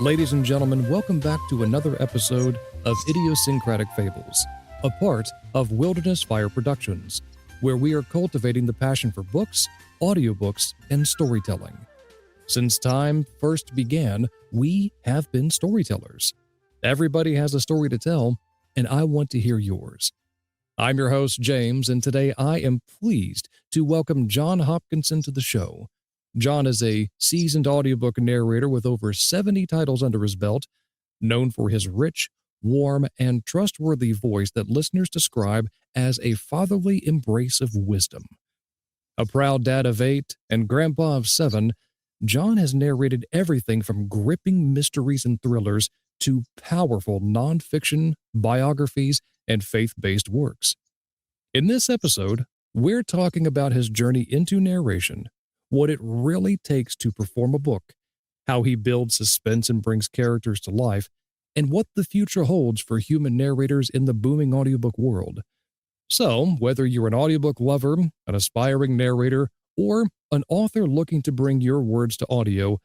Ladies and gentlemen, welcome back to another episode of Idiosyncratic Fables, a part of Wilderness Fire Productions, where we are cultivating the passion for books, audiobooks, and storytelling. Since time first began, we have been storytellers. Everybody has a story to tell, and I want to hear yours. I'm your host, James, and today I am pleased to welcome John Hopkinson to the show. John is a seasoned audiobook narrator with over 70 titles under his belt, known for his rich, warm, and trustworthy voice that listeners describe as a fatherly embrace of wisdom. A proud dad of 8 and grandpa of 7, John has narrated everything from gripping mysteries and thrillers to powerful nonfiction, biographies, and faith-based works. In this episode, we're talking about his journey into narration, what it really takes to perform a book, how he builds suspense and brings characters to life, and what the future holds for human narrators in the booming audiobook world. So, whether you're an audiobook lover, an aspiring narrator, or an author looking to bring your words to audio,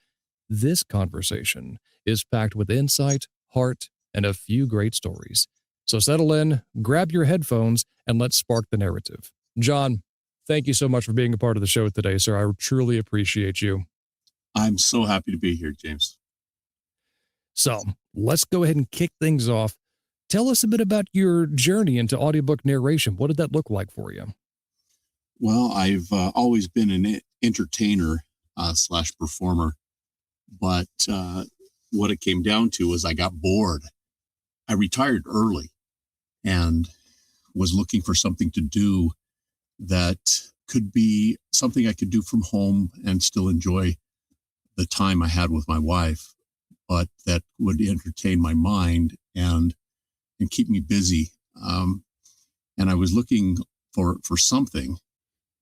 this conversation is packed with insight, heart, and a few great stories. So settle in, grab your headphones, and let's spark the narrative. John, thank you so much for being a part of the show today, sir. I truly appreciate you. I'm so happy to be here, James. So, let's go ahead and kick things off. Tell us a bit about your journey into audiobook narration. What did that look like for you? Well, I've always been an entertainer slash performer, but what it came down to was I got bored. I retired early and was looking for something to do that could be something I could do from home and still enjoy the time I had with my wife, but that would entertain my mind and keep me busy. And I was looking for something,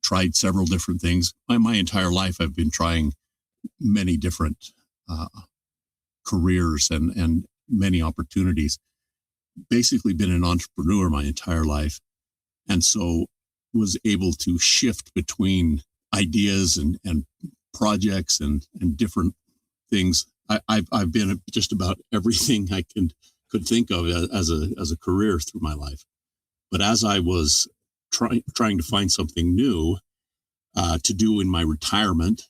tried several different things. My entire life, I've been trying many different careers and many opportunities. Basically been an entrepreneur my entire life. And so was able to shift between ideas and projects and different things. I've been at just about everything I could think of as a career through my life. But as I was trying to find something new to do in my retirement,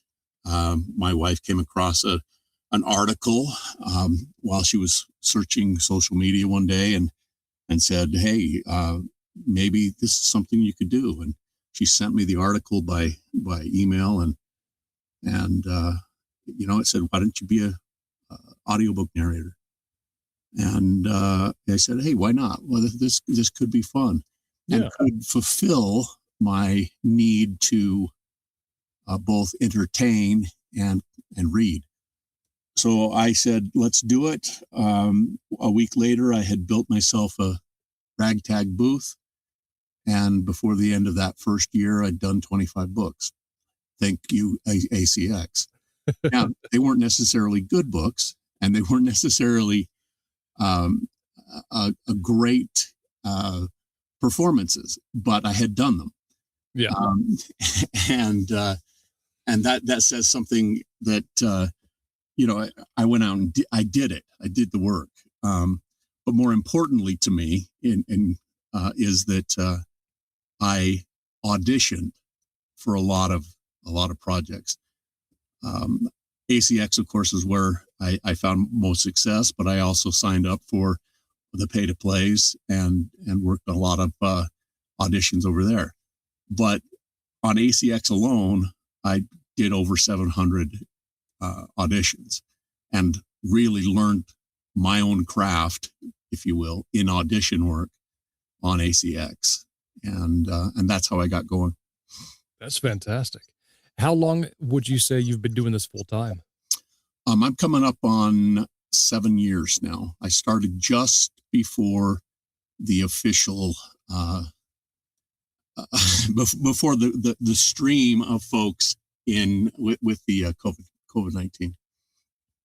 my wife came across an article while she was searching social media one day and said, "Hey, maybe this is something you could do." And she sent me the article by email and it said, "Why don't you be a audiobook narrator?" And I said, "Hey, why not? Well, this could be fun and could fulfill my need to both entertain and read." So I said, "Let's do it." A week later, I had built myself a ragtag booth. And before the end of that first year, I'd done 25 books. Thank you, ACX. Now, they weren't necessarily good books, and they weren't necessarily a great performances, but I had done them. Yeah. And that says something that, I went out and I did it. I did the work. But more importantly to me is that I auditioned for a lot of projects. ACX, of course, is where I found most success, but I also signed up for the pay-to-plays and worked on a lot of auditions over there. But on ACX alone, I did over 700 auditions and really learned my own craft, if you will, in audition work on ACX. And that's how I got going. That's fantastic. How long would you say you've been doing this full time? I'm coming up on 7 years now. I started just before the official, before the stream of folks with the COVID-19.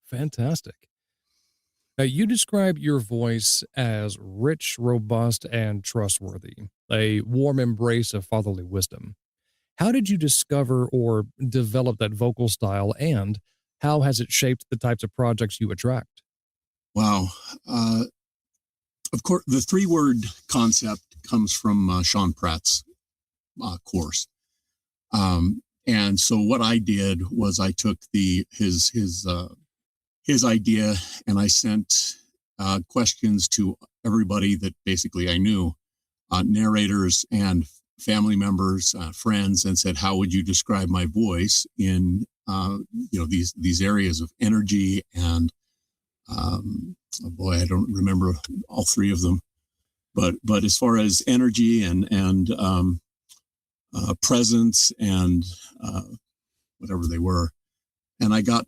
Fantastic. Now, you describe your voice as rich, robust, and trustworthy, a warm embrace of fatherly wisdom. How did you discover or develop that vocal style, and how has it shaped the types of projects you attract? Wow. Uh, of course, the 3-word concept comes from Sean Pratt's course. And so what I did was I took his idea, and I sent questions to everybody that basically I knew, narrators and family members, friends, and said, "How would you describe my voice in these areas of energy and oh boy, I don't remember all 3 of them, but as far as energy and presence and whatever they were." And I got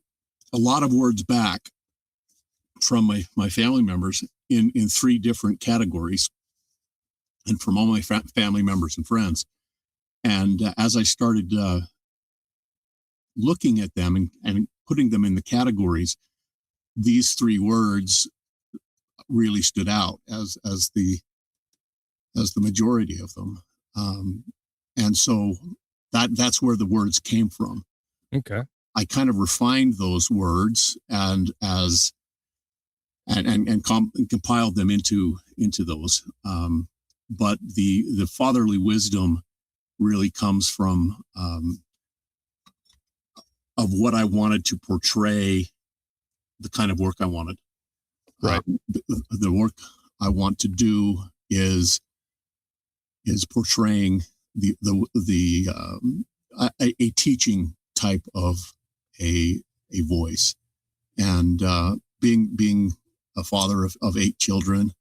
a lot of words back from my family members in 3 different categories, and from all my family members and friends. And as I started looking at them and putting them in the categories, these 3 words really stood out as the majority of them. And so that's where the words came from. Okay. I kind of refined those words and compiled them into those. But the fatherly wisdom really comes from of what I wanted to portray, the kind of work I wanted. Right. The work I want to do is portraying a teaching type of a voice, and being a father of 8 children,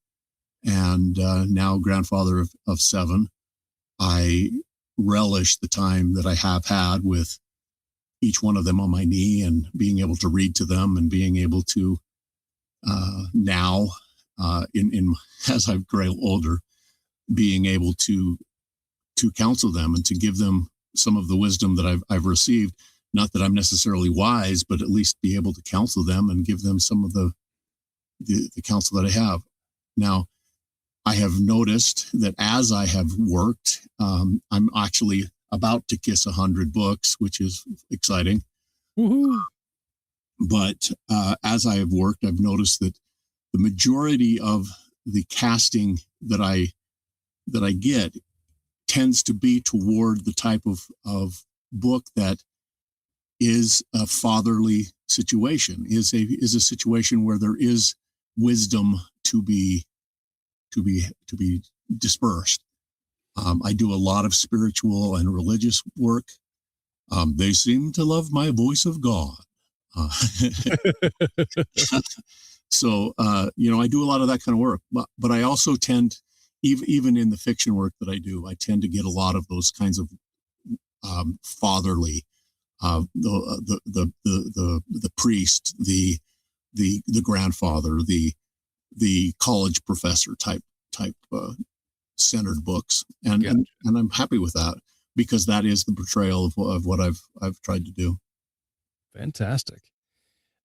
and now grandfather of 7, I relish the time that I have had with each one of them on my knee, and being able to read to them, and being able to now in as I've grown older, being able to counsel them and to give them some of the wisdom that I've received. Not that I'm necessarily wise, but at least be able to counsel them and give them some of the counsel that I have. Now, I have noticed that as I have worked, I'm actually about to kiss 100 books, which is exciting. Woohoo. But as I have worked, I've noticed that the majority of the casting that I get tends to be toward the type of book that is a fatherly situation, is a situation where there is wisdom to be dispersed. I do a lot of spiritual and religious work. They seem to love my voice of God. So, I do a lot of that kind of work, but I also tend, even in the fiction work that I do, I tend to get a lot of those kinds of fatherly, the priest, the grandfather, the college professor type centered books, and I'm happy with that, because that is the portrayal of what I've tried to do. Fantastic.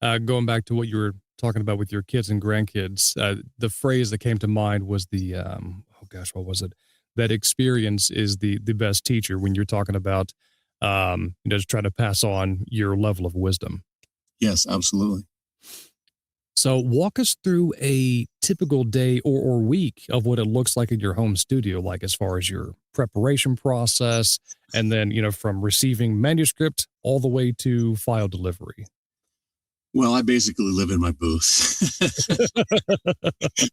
Going back to what you were talking about with your kids and grandkids, the phrase that came to mind was what was it? That experience is the best teacher, when you're talking about, just trying to pass on your level of wisdom. Yes, absolutely. So walk us through a typical day or week of what it looks like in your home studio, like as far as your preparation process, and then, from receiving manuscript all the way to file delivery. Well, I basically live in my booth.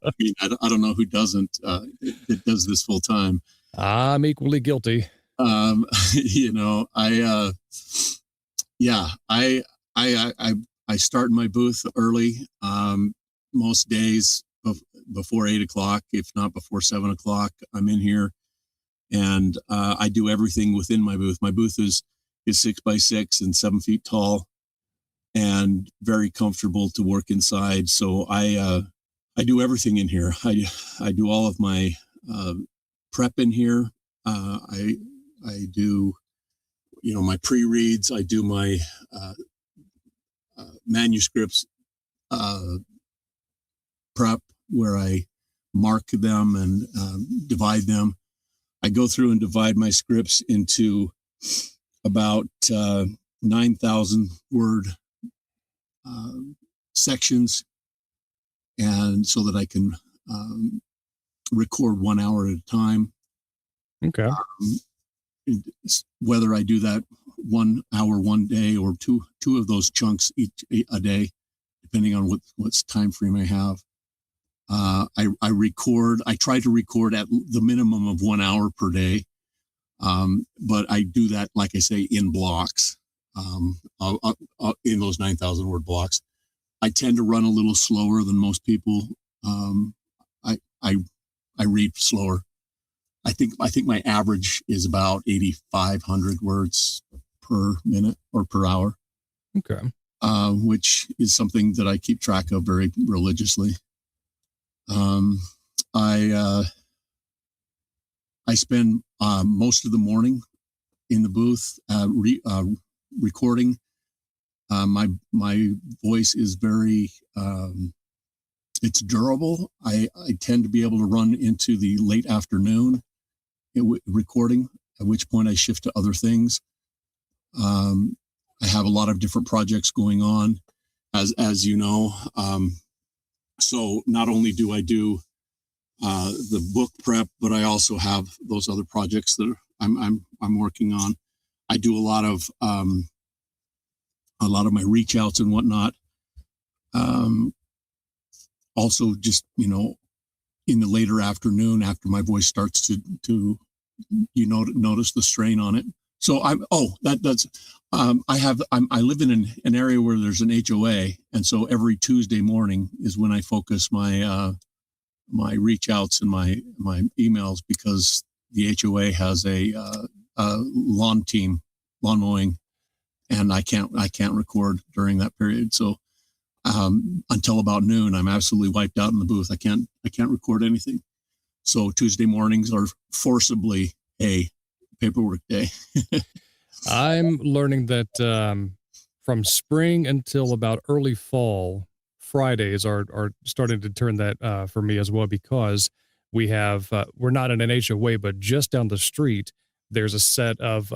I mean, I don't know who doesn't, that does this full time. I'm equally guilty. I start in my booth early, most days before 8 o'clock, if not before 7 o'clock. I'm in here, and I do everything within my booth. My booth is 6x6 and 7 feet tall, and very comfortable to work inside. So I do everything in here. I do all of my prep in here. I do, my pre-reads. I do my manuscripts prep, where I mark them and divide them. I go through and divide my scripts into about 9,000 word sections, and so that I can record 1 hour at a time. Okay. Whether I do that 1 hour one day or two of those chunks each a day, depending on what's time frame I have. I record. I try to record at the minimum of 1 hour per day, but I do that, like I say, in blocks, in those 9,000 word blocks. I tend to run a little slower than most people. I read slower. I think my average is about 8,500 words per minute or per hour. Okay. Which is something that I keep track of very religiously. I spend most of the morning in the booth recording. My voice is very it's durable. I tend to be able to run into the late afternoon recording, at which point I shift to other things. I have a lot of different projects going on, as you know. So not only do I do the book prep, but I also have those other projects that I'm working on. I do a lot of my reach outs and whatnot. Also, just in the later afternoon, after my voice starts to notice the strain on it. So I live in an area where there's an HOA, and so every Tuesday morning is when I focus my my reach outs and my emails, because the HOA has a lawn mowing, and I can't record during that period. So until about noon, I'm absolutely wiped out in the booth. I can't record anything. So Tuesday mornings are forcibly a paperwork day. I'm learning that from spring until about early fall, Fridays are starting to turn that for me as well, because we have we're not in an HOA, but just down the street there's a set of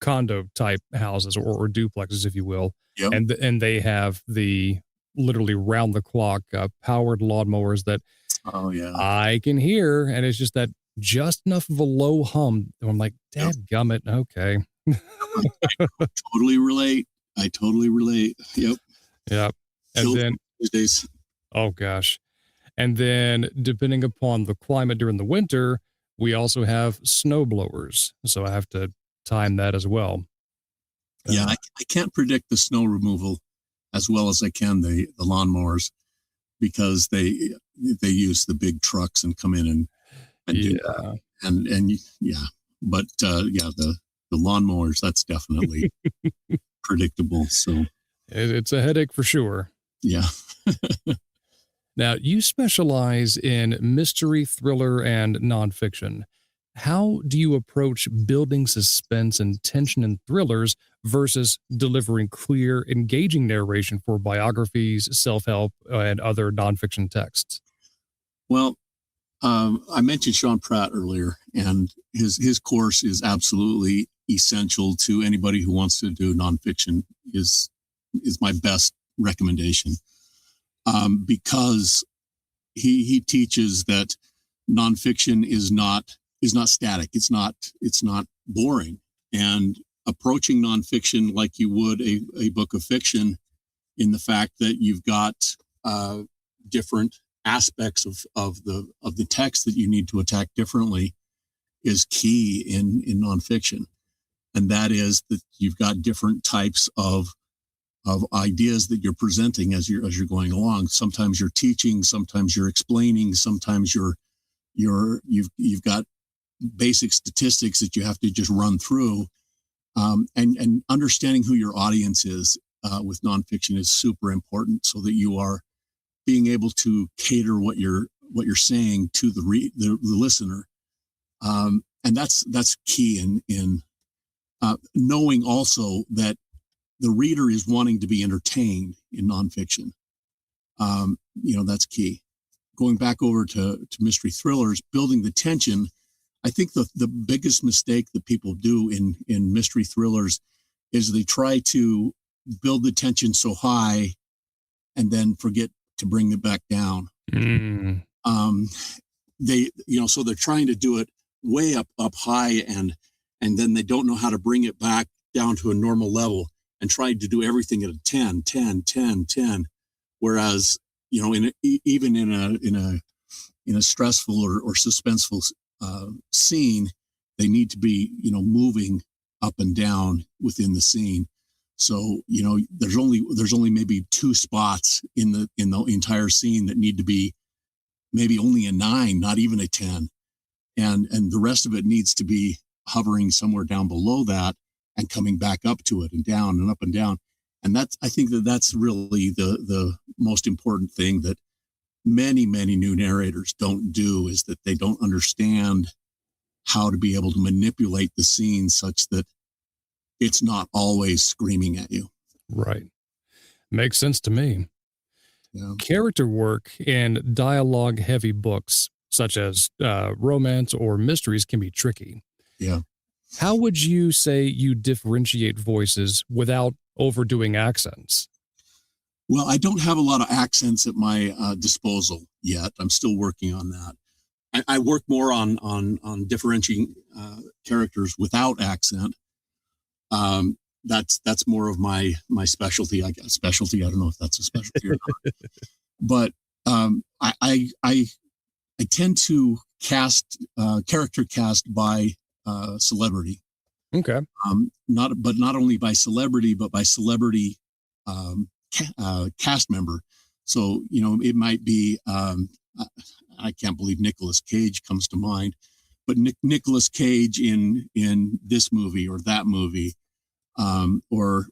condo type houses or duplexes, if you will. Yep. And they have the literally round the clock powered lawnmowers that Oh yeah, I can hear, and it's just that just enough of a low hum. I'm like, Yep. dadgummit, okay. I totally relate. Yep. Yep. And Kills then me these days. oh gosh. And then depending upon the climate during the winter, we also have snow blowers. So I have to time that as well. Yeah, I can't predict the snow removal as well as I can the lawnmowers, because they use the big trucks and come in and do that. And yeah, but yeah, the lawnmowers, that's definitely predictable. So It's a headache for sure. yeah. Now, you specialize in mystery, thriller, and nonfiction. How do you approach building suspense and tension in thrillers versus delivering clear, engaging narration for biographies, self-help, and other nonfiction texts? Well, I mentioned Sean Pratt earlier, and his course is absolutely essential to anybody who wants to do nonfiction. Is my best recommendation, because he teaches that nonfiction is not static. It's not boring. And approaching nonfiction like you would a book of fiction, in the fact that you've got different aspects of the text that you need to attack differently, is key in nonfiction. And that is that you've got different types of ideas that you're presenting as you're going along. Sometimes you're teaching, sometimes you're explaining, sometimes you've got basic statistics that you have to just run through. And understanding who your audience is with nonfiction is super important, so that you are being able to cater what you're saying to the listener. And that's key in knowing also that the reader is wanting to be entertained in nonfiction. That's key. Going back over to mystery thrillers, building the tension. I think the biggest mistake that people do in mystery thrillers is they try to build the tension so high and then forget to bring it back down. Mm. They, so they're trying to do it way up high, and then they don't know how to bring it back down to a normal level, and trying to do everything at a 10, 10, 10, 10. Whereas, even in a stressful or suspenseful scene, they need to be, moving up and down within the scene. So, there's only maybe 2 spots in the entire scene that need to be maybe only a 9, not even a 10. And the rest of it needs to be hovering somewhere down below that and coming back up to it and down and up and down. And I think that's really the most important thing that many, many new narrators don't do, is that they don't understand how to be able to manipulate the scene such that it's not always screaming at you. Right. Makes sense to me. Yeah. Character work in dialogue-heavy books, such as romance or mysteries, can be tricky. Yeah. How would you say you differentiate voices without overdoing accents? Well, I don't have a lot of accents at my disposal yet. I'm still working on that. I work more on differentiating characters without accent. That's more of my specialty. I guess specialty. I don't know if that's a specialty or not. But I tend to character cast by celebrity. Okay. Not only by celebrity, but by celebrity cast member. So, it might be, I can't believe Nicolas Cage comes to mind, but Nicolas Cage in this movie or that movie, or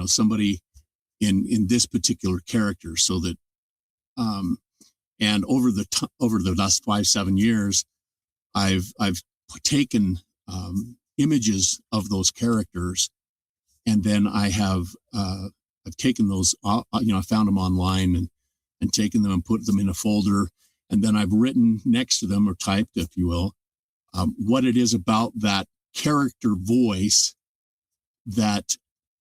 somebody in this particular character, so that, and over the last 5-7 years, I've taken images of those characters, and then I've taken those, I found them online and taken them and put them in a folder. And then I've written next to them, or typed, if you will, what it is about that character voice that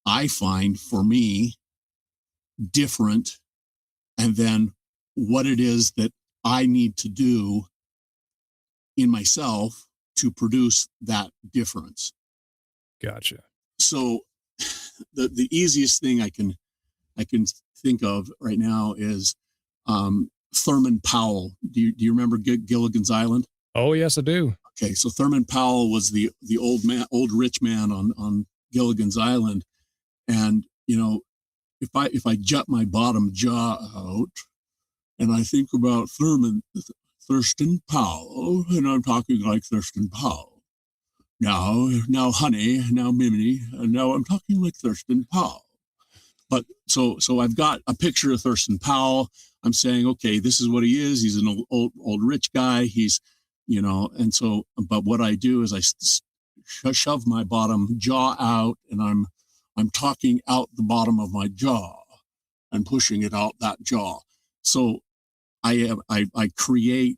I find, for me, different. And then what it is that I need to do in myself to produce that difference. Gotcha. So the easiest thing I can think of right now is Thurman Powell. Do you remember Gilligan's Island? Oh, yes, I do. Okay, so Thurman Powell was the old rich man on Gilligan's Island, and if I jut my bottom jaw out and I think about Thurston Powell, and I'm talking like Thurston Powell. Now, honey, now, Miminy, and now I'm talking like Thurston Powell. But so I've got a picture of Thurston Powell. I'm saying, okay, this is what he is. He's an old rich guy. He's, and so, but what I do is I shove my bottom jaw out, and I'm talking out the bottom of my jaw and pushing it out that jaw. So I create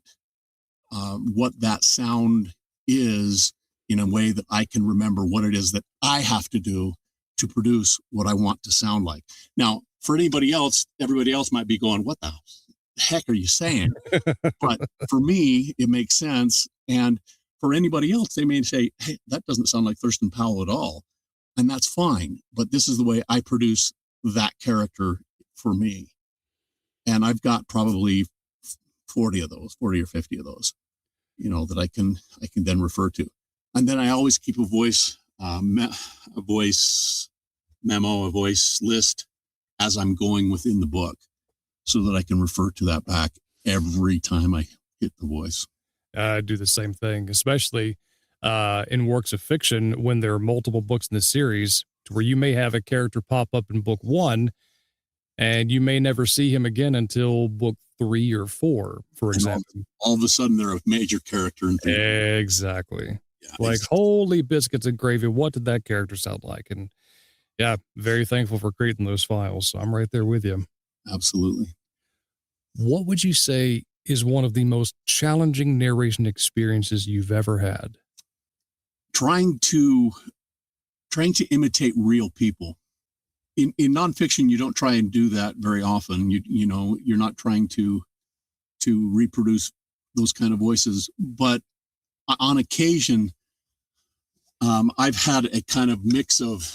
what that sound is in a way that I can remember what it is that I have to do to produce what I want to sound like. Now, for everybody else might be going, what the heck are you saying? But for me, it makes sense. And for anybody else, they may say, hey, that doesn't sound like Thurston Powell at all. And that's fine. But this is the way I produce that character for me. And I've got probably 40 or 50 of those, that I can then refer to. And then I always keep a voice memo, a voice list as I'm going within the book, so that I can refer to that back every time I hit the voice. I do the same thing, especially in works of fiction, when there are multiple books in the series, to where you may have a character pop up in book 1, and you may never see him again until book 3 or 4, for example. All of a sudden, they're a major character. Exactly. Yeah, like, holy biscuits and gravy, what did that character sound like? And yeah, very thankful for creating those files. So I'm right there with you. Absolutely. What would you say is one of the most challenging narration experiences you've ever had? Trying to imitate real people. in nonfiction, you don't try and do that very often. You're not trying to reproduce those kind of voices, but on occasion, I've had a kind of mix of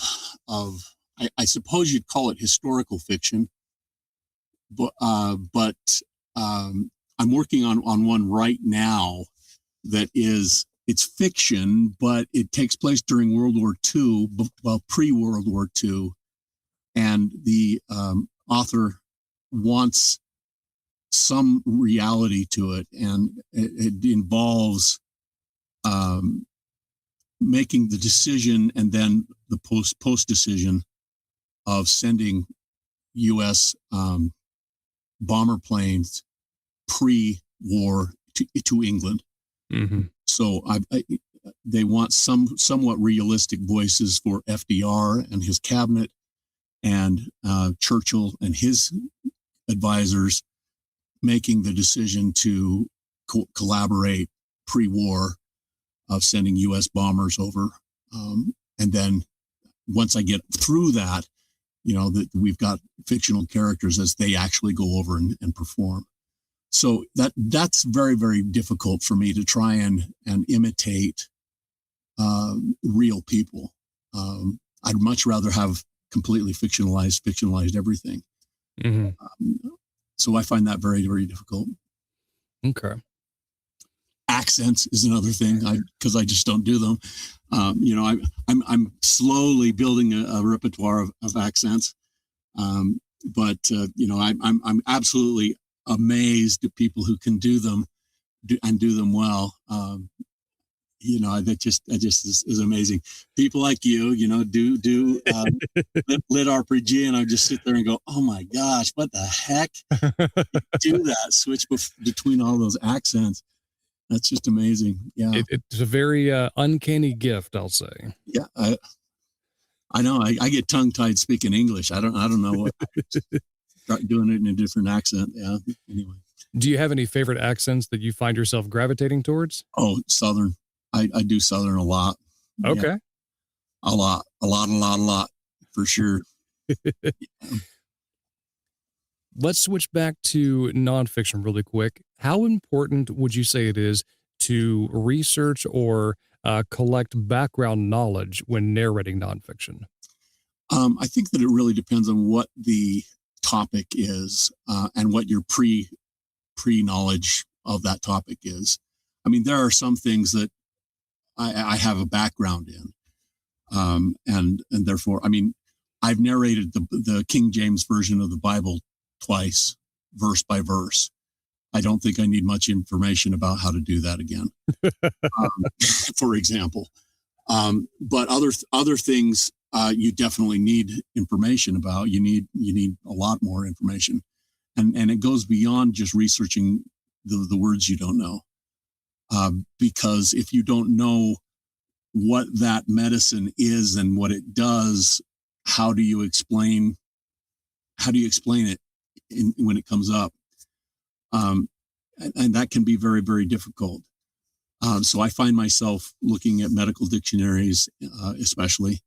I suppose you'd call it historical fiction, but I'm working on one right now that it's fiction, but it takes place during World War II, well, pre-World War II, and the author wants some reality to it, and it involves making the decision and then the post decision of sending U.S. Bomber planes pre-war to England. Mm-hmm. So they want somewhat realistic voices for FDR and his cabinet, and Churchill and his advisors making the decision to collaborate pre-war of sending U.S. bombers over. And then once I get through that, that we've got fictional characters as they actually go over and perform. So that's very, very difficult for me to try and imitate real people. I'd much rather have completely fictionalized everything. Mm-hmm. So I find that very, very difficult. Okay. Accents is another thing, because I just don't do them. I'm slowly building a repertoire of accents, but I'm absolutely amazed at people who can do them and do them well. That just is amazing. People like you, do lit RPG, and I just sit there and go, oh my gosh, what the heck? Do that switch between all those accents. That's just amazing. Yeah, it's a very uncanny gift, I'll say. Yeah, I know. I get tongue tied speaking English. I don't know what. Start doing it in a different accent. Yeah. Anyway. Do you have any favorite accents that you find yourself gravitating towards? Oh, Southern. I do Southern a lot. Okay. Yeah. A lot, for sure. Let's switch back to nonfiction really quick. How important would you say it is to research or collect background knowledge when narrating nonfiction? I think that it really depends on what the topic is and what your pre-knowledge of that topic is. I mean, there are some things that I have a background in, and therefore, I mean, I've narrated the King James version of the Bible twice, verse by verse. I don't think I need much information about how to do that again, for example. But other things you definitely need information about. You need a lot more information, and it goes beyond just researching the words you don't know. Because if you don't know what that medicine is and what it does, how do you explain it when it comes up? And that can be very, very difficult. So I find myself looking at medical dictionaries, especially,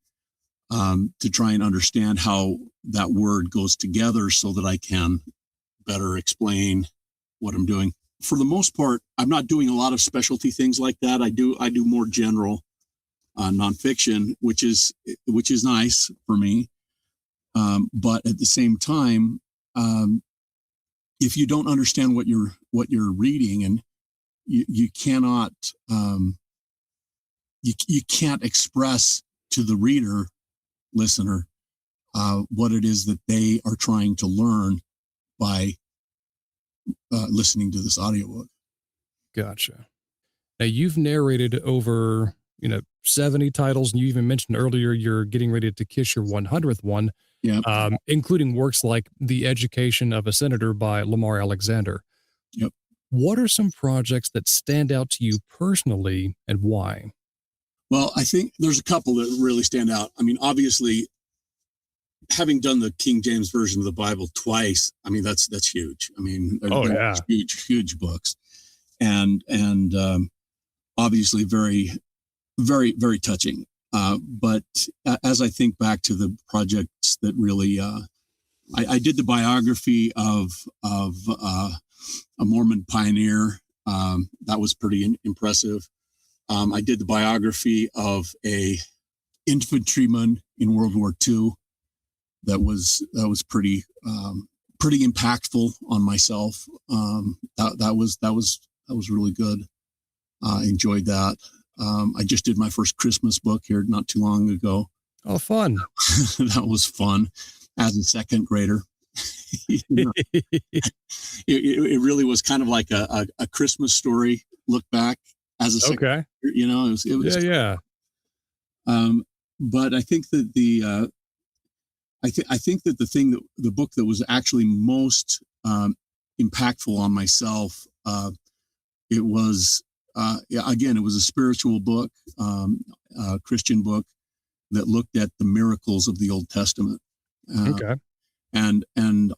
to try and understand how that word goes together so that I can better explain what I'm doing. For the most part, I'm not doing a lot of specialty things like that. I do more general nonfiction, which is nice for me. But at the same time, if you don't understand what you're reading, and you cannot you can't express to the listener what it is that they are trying to learn by listening to this audiobook. Gotcha. Now, you've narrated over 70 titles, and you even mentioned earlier you're getting ready to kiss your 100th one. Yep. Including works like The Education of a Senator by Lamar Alexander. Yep. What are some projects that stand out to you personally, and why? Well, I think there's a couple that really stand out. I mean, obviously, having done the King James version of the Bible twice, I mean, that's huge. I mean, they're huge books, and obviously very, very, very touching. But as I think back to the projects that really, I did the biography of a Mormon pioneer. That was pretty impressive. I did the biography of a infantryman in World War II. That was pretty impactful on myself. That was really good. I enjoyed that. I just did my first Christmas book here not too long ago. Oh, fun. That was fun as a second grader. It really was kind of like a Christmas story look back as a second grader, it was yeah. But I think that I think that the book that was actually most impactful on myself, it was again, it was a spiritual book, a Christian book that looked at the miracles of the Old Testament. Okay. And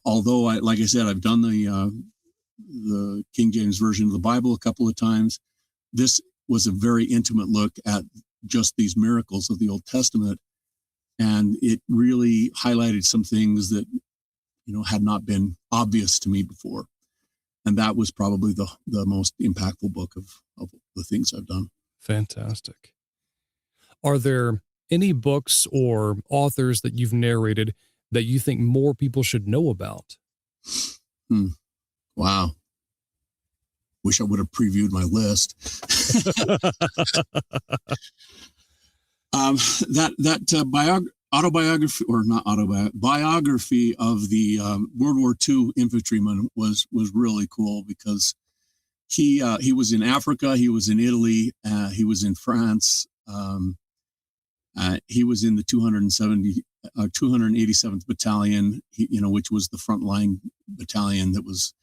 although like I said, I've done the King James version of the Bible a couple of times, this was a very intimate look at just these miracles of the Old Testament. And it really highlighted some things that, had not been obvious to me before. And that was probably the most impactful book of the things I've done. Fantastic. Are there any books or authors that you've narrated that you think more people should know about? Wow. Wish I would have previewed my list. Autobiography, or not autobiography, biography of the World War II infantryman was really cool, because he was in Africa, he was in Italy, he was in France, he was in the 287th Battalion, which was the frontline battalion that was.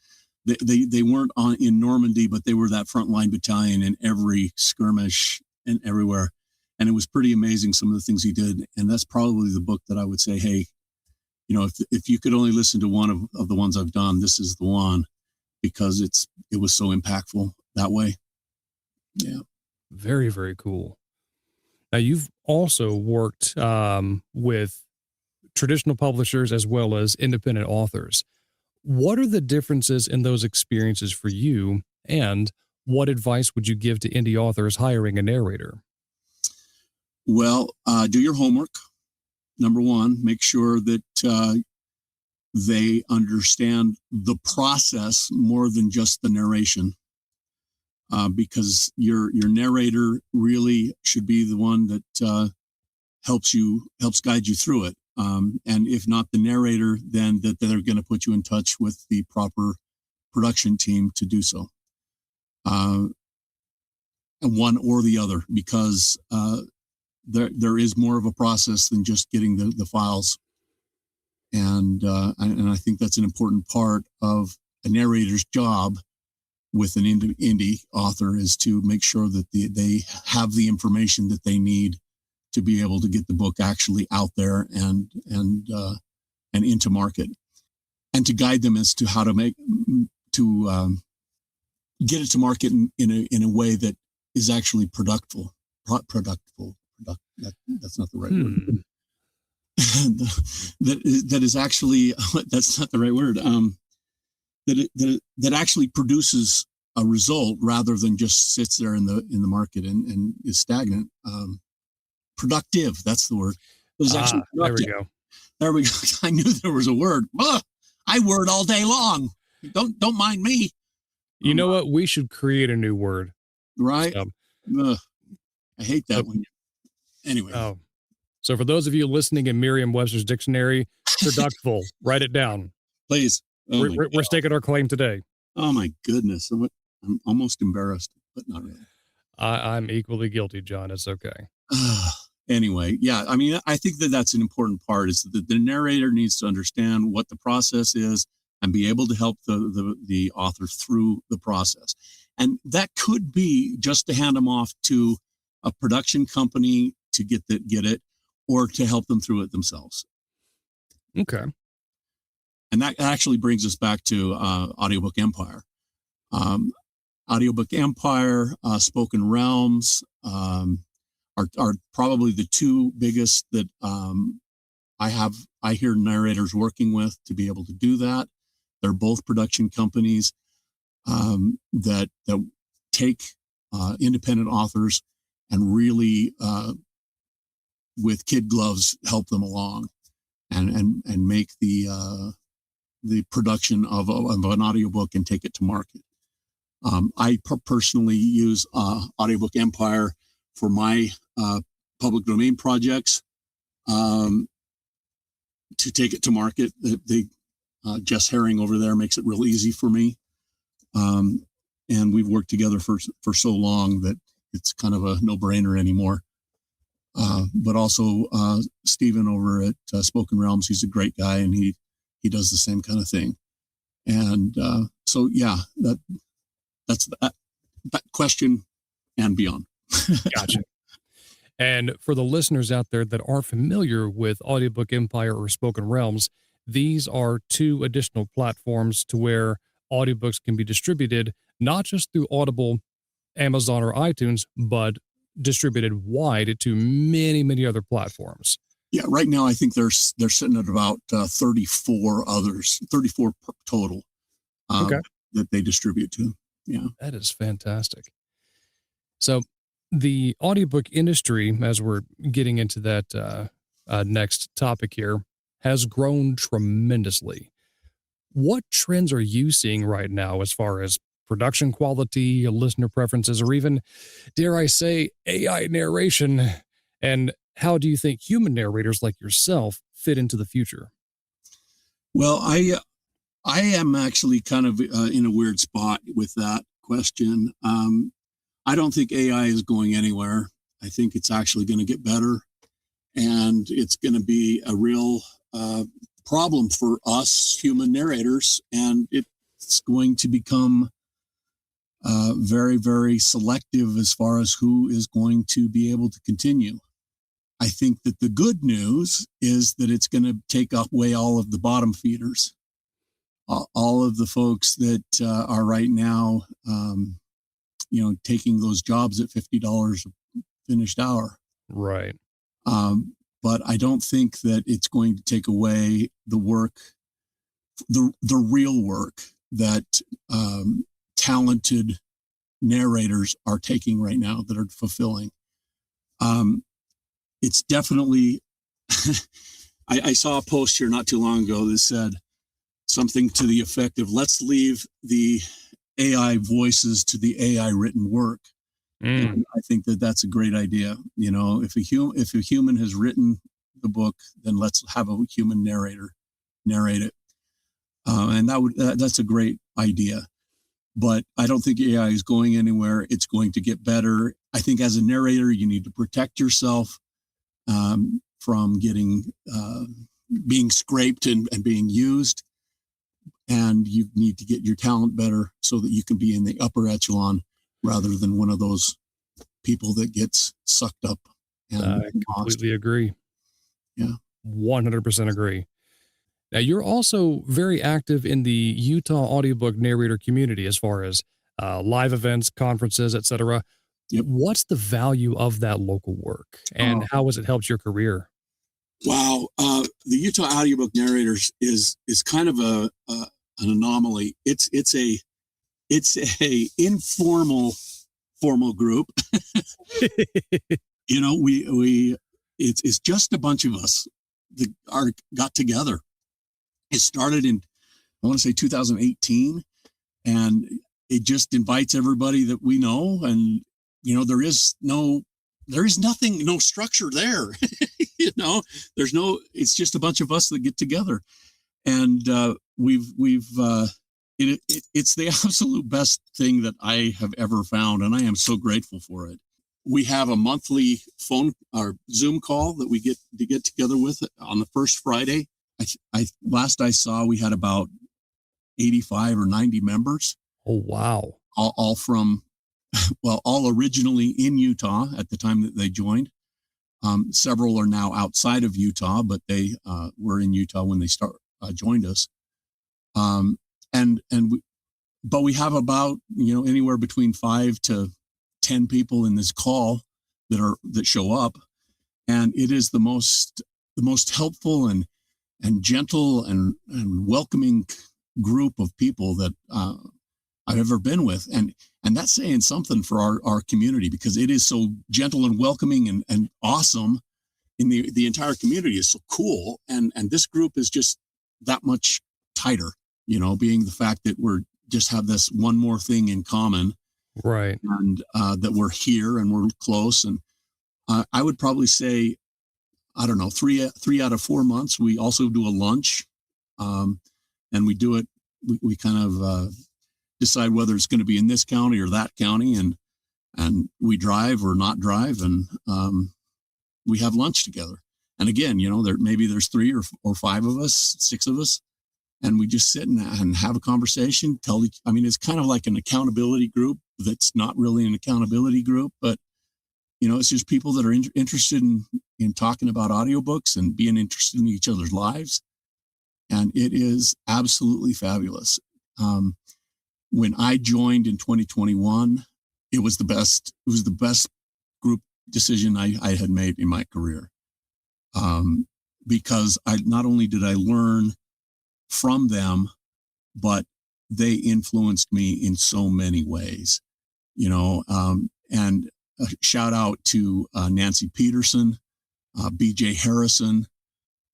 They weren't in Normandy, but they were that frontline battalion in every skirmish and everywhere. And it was pretty amazing, some of the things he did. And that's probably the book that I would say, hey, if you could only listen to one of the ones I've done, this is the one, because it was so impactful that way. Yeah. Very, very cool. Now, you've also worked with traditional publishers as well as independent authors. What are the differences in those experiences for you, and what advice would you give to indie authors hiring a narrator? Well, do your homework. Number one, make sure that they understand the process more than just the narration, because your narrator really should be the one that helps guide you through it. And if not the narrator, then that they're going to put you in touch with the proper production team to do so. And one or the other, because there is more of a process than just getting the files. And I think that's an important part of a narrator's job with an indie author, is to make sure that they have the information that they need to be able to get the book actually out there and into market, and to guide them as to how to get it to market in a way that is actually productful. That's not the right word. that is actually, that's not the right word. That actually produces a result rather than just sits there in the market and is stagnant. Productive, that's the word. It was actually productive. There we go. I knew there was a word. I word all day long. Don't mind me. You know what? We should create a new word. Right? I hate that one. Anyway. Oh. So for those of you listening in Merriam-Webster's dictionary, productful, write it down. Please. We're staking our claim today. Oh my goodness. I'm almost embarrassed, but not really. I'm equally guilty, John. It's okay. Anyway, yeah, I mean, I think that's an important part, is that the narrator needs to understand what the process is and be able to help the author through the process. And that could be just to hand them off to a production company to get it, or to help them through it themselves. Okay. And that actually brings us back to Audiobook Empire. Audiobook Empire, Spoken Realms. are probably the two biggest that I hear narrators working with to be able to do that. They're both production companies that take independent authors and really with kid gloves help them along and make the production of an audiobook and take it to market. I personally use Audiobook Empire for my public domain projects to take it to market. Jess Herring over there makes it real easy for me. And we've worked together for so long that it's kind of a no-brainer anymore. But also Stephen over at Spoken Realms, he's a great guy, and he does the same kind of thing. And so, yeah, that's that question and beyond. Gotcha. And for the listeners out there that aren't familiar with Audiobook Empire or Spoken Realms, these are two additional platforms to where audiobooks can be distributed, not just through Audible, Amazon, or iTunes, but distributed wide to many, many other platforms. Yeah, right now I think they're sitting at about 34 total that they distribute to. Yeah, that is fantastic. So the audiobook industry, as we're getting into that next topic here, has grown tremendously. What trends are you seeing right now as far as production quality, listener preferences, or even, dare I say, AI narration? And how do you think human narrators like yourself fit into the future? Well, I am actually kind of in a weird spot with that question. I don't think AI is going anywhere. I think it's actually going to get better, and it's going to be a real problem for us human narrators, and it's going to become very, very selective as far as who is going to be able to continue. I think that the good news is that it's going to take away all of the bottom feeders, all of the folks that are right now, taking those jobs at $50 a finished hour. Right. But I don't think that it's going to take away the work, the real work that talented narrators are taking right now that are fulfilling. It's definitely, I saw a post here not too long ago that said something to the effect of, let's leave the AI voices to the AI written work. And I think that that's a great idea. If a human has written the book, then let's have a human narrator narrate it. And that's a great idea. But I don't think AI is going anywhere. It's going to get better. I think as a narrator, you need to protect yourself from being scraped and being used. And you need to get your talent better so that you can be in the upper echelon rather than one of those people that gets sucked up. I completely agree. Yeah. 100% agree. Now, you're also very active in the Utah audiobook narrator community as far as live events, conferences, etc. Yep. What's the value of that local work, and how has it helped your career? Wow. The Utah Audiobook Narrators is kind of an anomaly. It's a informal formal group. It's just a bunch of us that got together. It started in, I want to say 2018, and it just invites everybody that we know. And, there is nothing, no structure there. It's just a bunch of us that get together. And it's the absolute best thing that I have ever found. And I am so grateful for it. We have a monthly phone or Zoom call that we get together with on the first Friday. Last I saw, we had about 85 or 90 members. Oh, wow. All originally in Utah at the time that they joined. Several are now outside of Utah, but they were in Utah when they joined us. But we have about, anywhere between 5 to 10 people in this call that show up, and it is the most helpful and gentle and welcoming group of people that I've ever been with, and that's saying something for our community, because it is so gentle and welcoming and awesome. In the entire community is so cool, and this group is just that much tighter, being the fact that we're just have this one more thing in common, right? And that we're here and we're close. And I would probably say, I don't know, three out of 4 months we also do a lunch, and we do it. We kind of decide whether it's going to be in this county or that county, and we drive or not drive, and we have lunch together. And again, there's 3 or 5 of us, 6 of us, and we just sit and have a conversation. It's kind of like an accountability group that's not really an accountability group, but it's just people that are interested in talking about audiobooks and being interested in each other's lives. And it is absolutely fabulous. When I joined in 2021, it was the best group decision I had made in my career. Because not only did I learn from them, but they influenced me in so many ways, and a shout out to Nancy Peterson, BJ Harrison,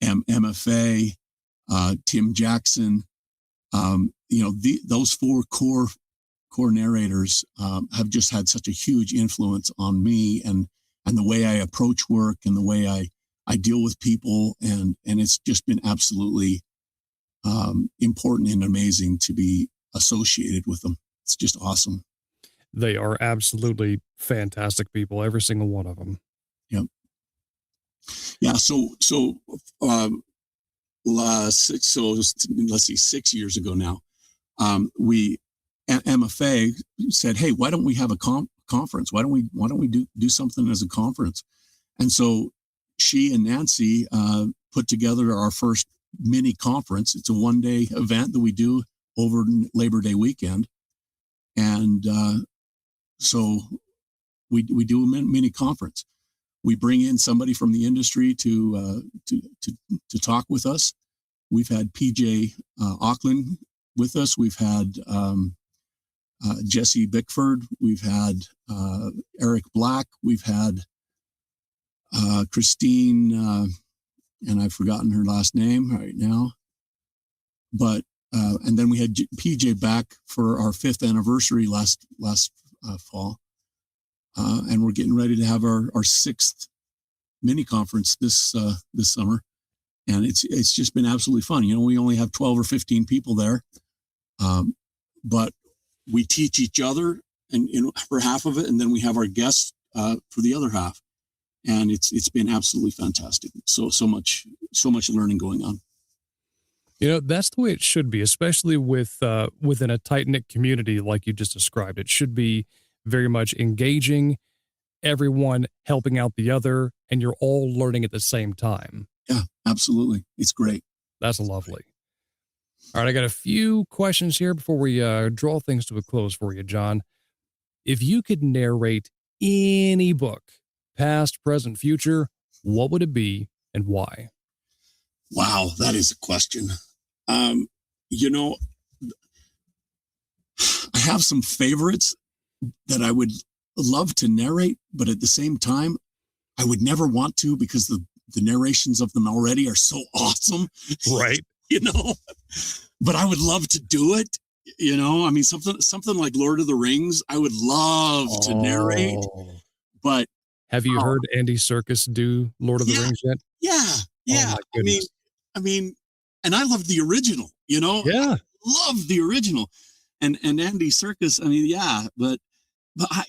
MFA, Tim Jackson. Those 4 core narrators have just had such a huge influence on me and the way I approach work and the way I deal with people. And it's just been absolutely important and amazing to be associated with them. It's just awesome. They are absolutely fantastic people, every single one of them. Yep. Yeah. So let's see, 6 years ago now, MFA said, "Hey, why don't we have a conference? Why don't we do something as a conference?" And so she and Nancy put together our first mini conference. It's a 1-day event that we do over Labor Day weekend, and so we do a mini conference. We bring in somebody from the industry to talk with us. We've had PJ Auckland with us. We've had Jesse Bickford. We've had Eric Black. We've had Christine, and I've forgotten her last name right now. But and then we had PJ back for our 5th anniversary last fall, and we're getting ready to have our 6th mini conference this summer, and it's just been absolutely fun. We only have 12 or 15 people there, but we teach each other and for half of it, and then we have our guests for the other half, and it's been absolutely fantastic. So much learning going on. That's the way it should be, especially within a tight-knit community like you just described. It should be very much engaging, everyone helping out the other, and you're all learning at the same time. Yeah, absolutely. It's great. That's lovely. All right, I got a few questions here before we draw things to a close for you, John. If you could narrate any book, past, present, future, what would it be and why? Wow, that is a question. I have some favorites that I would love to narrate, but at the same time, I would never want to, because the narrations of them already are so awesome. Right. But I would love to do it. Something like Lord of the Rings, I would love to narrate. But have you heard Andy Serkis do Lord of the Rings yet? Yeah. And I love the original, Yeah. I love the original. And Andy Serkis, but I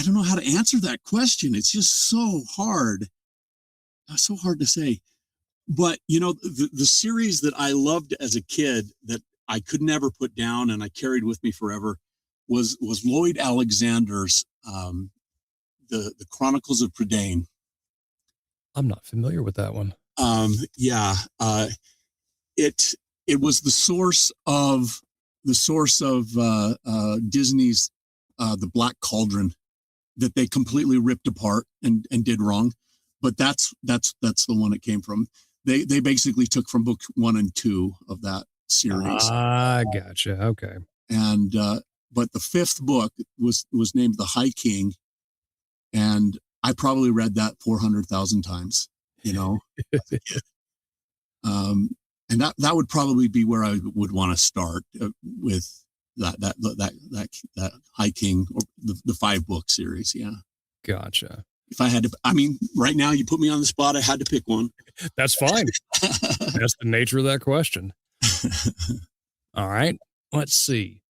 don't know how to answer that question. It's just so hard. So hard to say. But, the series that I loved as a kid that I could never put down and I carried with me forever was Lloyd Alexander's the Chronicles of Prydain. I'm not familiar with that one. It was the source of Disney's The Black Cauldron that they completely ripped apart and did wrong. But that's the one it came from. They basically took from book 1 and 2 of that series. Ah, gotcha. Okay. And but the 5th book was named The High King, and I probably read that 400,000 times, as a kid. And that would probably be where I would want to start with that High King, or the 5-book series. Yeah. Gotcha. If I had to, right now you put me on the spot, I had to pick one. That's fine. That's the nature of that question. All right. Let's see.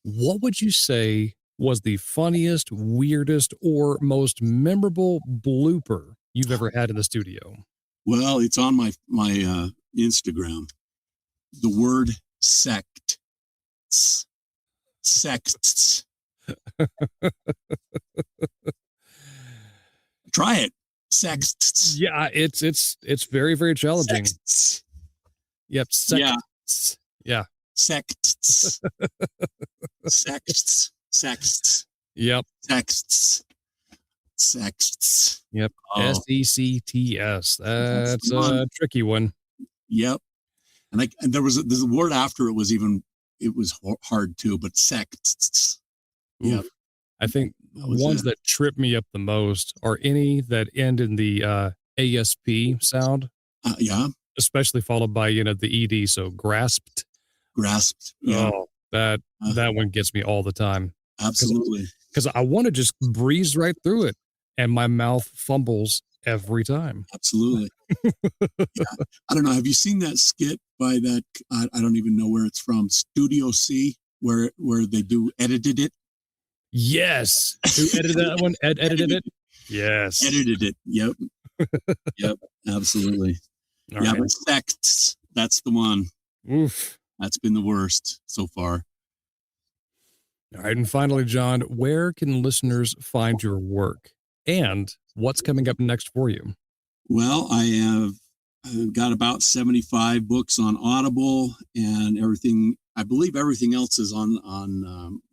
What would you say was the funniest, weirdest, or most memorable blooper you've ever had in the studio? Well, it's on my Instagram. The word sects. Try it. Sects. Yeah, it's very, very challenging. Sects. Yep. Sects. Yeah. Sects. Sects. Sects. Yep. Sects. Sects. Yep. Oh. SECTS. That's a tricky one. Yep. And there's a word after it was hard too, but sects. Yep. I think ones that trip me up the most are any that end in the ASP sound. Yeah. Especially followed by, the ED. So grasped. Yeah. Oh, that one gets me all the time. Absolutely. Because I want to just breeze right through it, and my mouth fumbles every time. Absolutely. Yeah. I don't know. Have you seen that skit by that? I don't even know where it's from. Studio C, where they do edited it. Yes. Who edited that one? Edited it? Yes. Edited it. Yep. Yep. Absolutely. All yeah, right. but sects, that's the one. Oof. That's been the worst so far. All right. And finally, John, where can listeners find your work? And what's coming up next for you? Well, I've got about 75 books on Audible, and everything. I believe everything else is on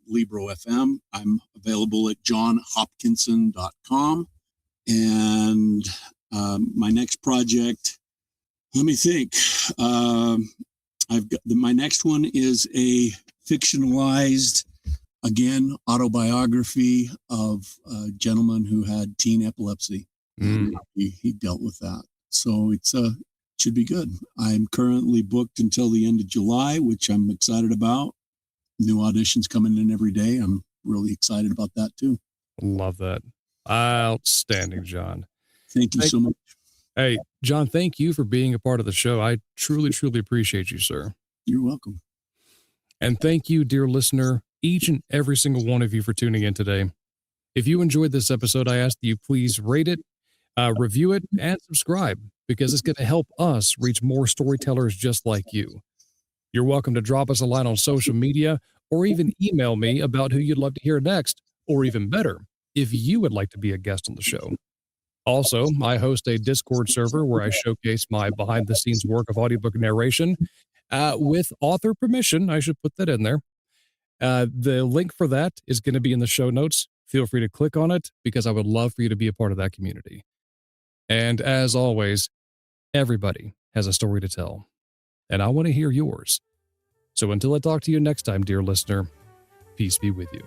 Libro FM. I'm available at johnhopkinson.com. And my next project, let me think. I've got my next one is a fictionalized, again, autobiography of a gentleman who had teen epilepsy. He dealt with that. So it should be good. I'm currently booked until the end of July, which I'm excited about. New auditions coming in every day. I'm really excited about that too. Love that. Outstanding, John. Thank you so much. Hey, John, thank you for being a part of the show. I truly, truly appreciate you, sir. You're welcome. And thank you, dear listener, each and every single one of you for tuning in today. If you enjoyed this episode, I ask that you please rate it, review it, and subscribe, because it's going to help us reach more storytellers just like you. You're welcome to drop us a line on social media, or even email me about who you'd love to hear next, or even better, if you would like to be a guest on the show. Also, I host a Discord server where I showcase my behind-the-scenes work of audiobook narration with author permission. I should put that in there. The link for that is going to be in the show notes. Feel free to click on it, because I would love for you to be a part of that community. And as always, everybody has a story to tell, and I want to hear yours. So until I talk to you next time, dear listener, peace be with you.